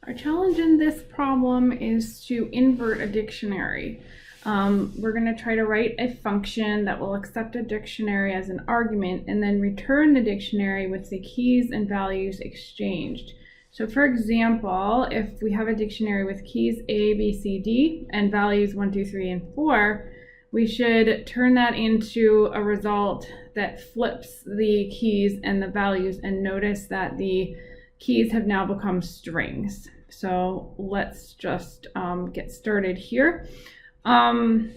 Our challenge in this problem is to invert a dictionary. We're going to try to write a function that will accept a dictionary as an argument and then return the dictionary with the keys and values exchanged. So for example, if we have a dictionary with keys A, B, C, D and values 1, 2, 3, and 4, we should turn that into a result that flips the keys and the values, and notice that the keys have now become strings. So let's just get started here. I'm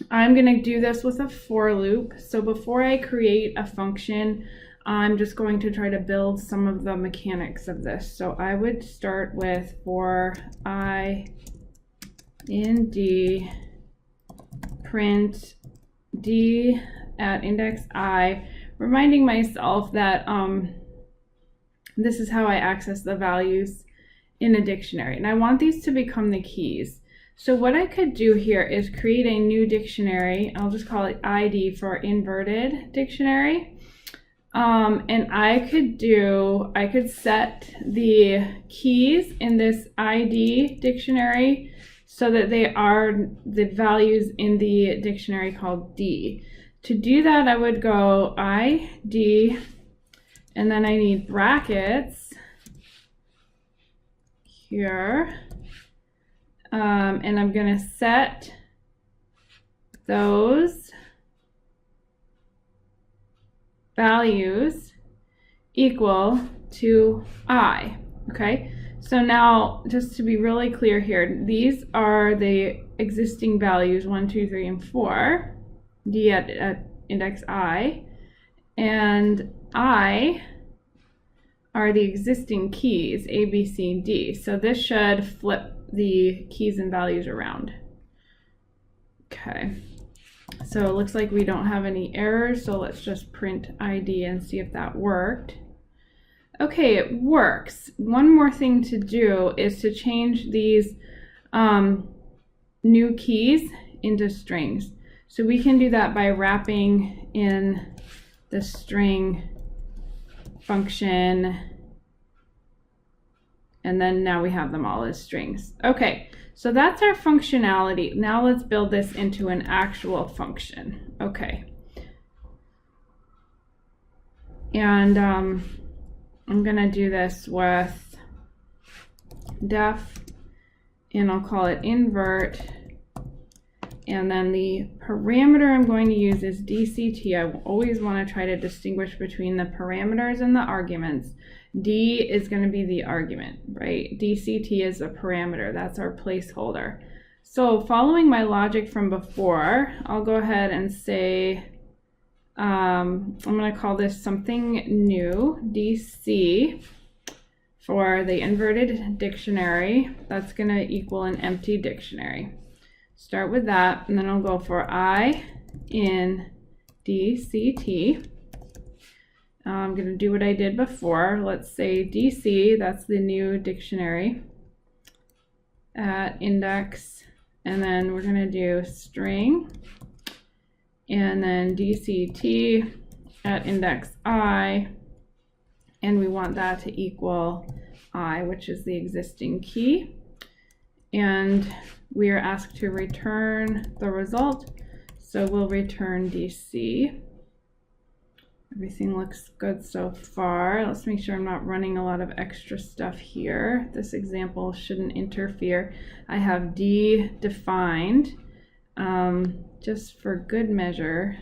going to do this with a for loop. So before I create a function, I'm just going to try to build some of the mechanics of this. So I would start with for I in D, print D at index I, reminding myself that this is how I access the values in a dictionary, and I want these to become the keys. So what I could do here is create a new dictionary. I'll just call it ID for inverted dictionary. And I could set the keys in this ID dictionary so that they are the values in the dictionary called D. To do that, I would go ID, and then I need brackets here. And I'm going to set those values equal to I. Okay, so now just to be really clear here, these are the existing values 1, 2, 3, and 4, D at index I, and I are the existing keys A, B, C, D. So this should flip the keys and values around. Okay, so it looks like we don't have any errors, so let's just print ID and see if that worked. Okay, it works. One more thing to do is to change these new keys into strings. So we can do that by wrapping in the string function, and then now we have them all as strings. Okay, so that's our functionality. Now let's build this into an actual function. Okay, and I'm gonna do this with def, and I'll call it invert, and then the parameter I'm going to use is DCT. I always want to try to distinguish between the parameters and the arguments. D is going to be the argument, right? DCT is a parameter. That's our placeholder. So following my logic from before, I'll go ahead and say, I'm going to call this something new, DC, for the inverted dictionary. That's going to equal an empty dictionary. Start with that, and then I'll go for I in DCT. I'm going to do what I did before. Let's say DC, that's the new dictionary, at index, and then we're going to do string, and then DCT at index I, and we want that to equal I, which is the existing key, and we are asked to return the result, so we'll return DC. Everything looks good so far. Let's make sure I'm not running a lot of extra stuff here. This example shouldn't interfere. I have D defined. Just for good measure,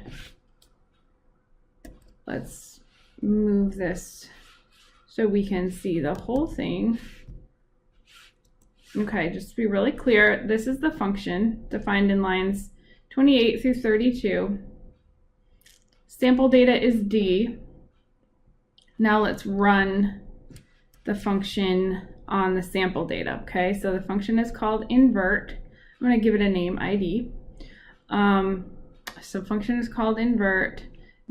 let's move this so we can see the whole thing. Okay, just to be really clear, this is the function defined in lines 28 through 32. Sample data is D. Now let's run the function on the sample data. Okay, so the function is called invert. I'm going to give it a name, ID. So function is called invert.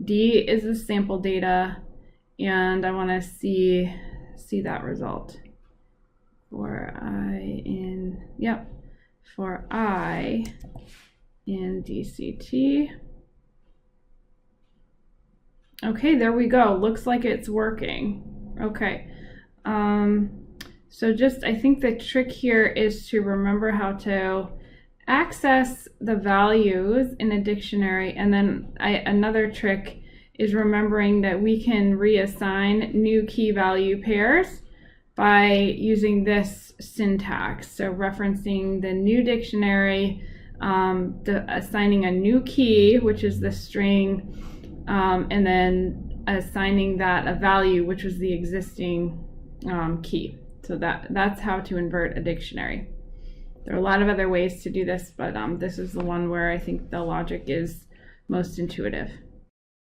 D is the sample data, and I want to see that result. For I in DCT. Okay, there we go. Looks like it's working. Okay. So just, I think the trick here is to remember how to access the values in a dictionary, and then another trick is remembering that we can reassign new key value pairs by using this syntax. So referencing the new dictionary, assigning a new key, which is the string, and then assigning that a value, which was the existing key. So that's how to invert a dictionary. There are a lot of other ways to do this, but this is the one where I think the logic is most intuitive.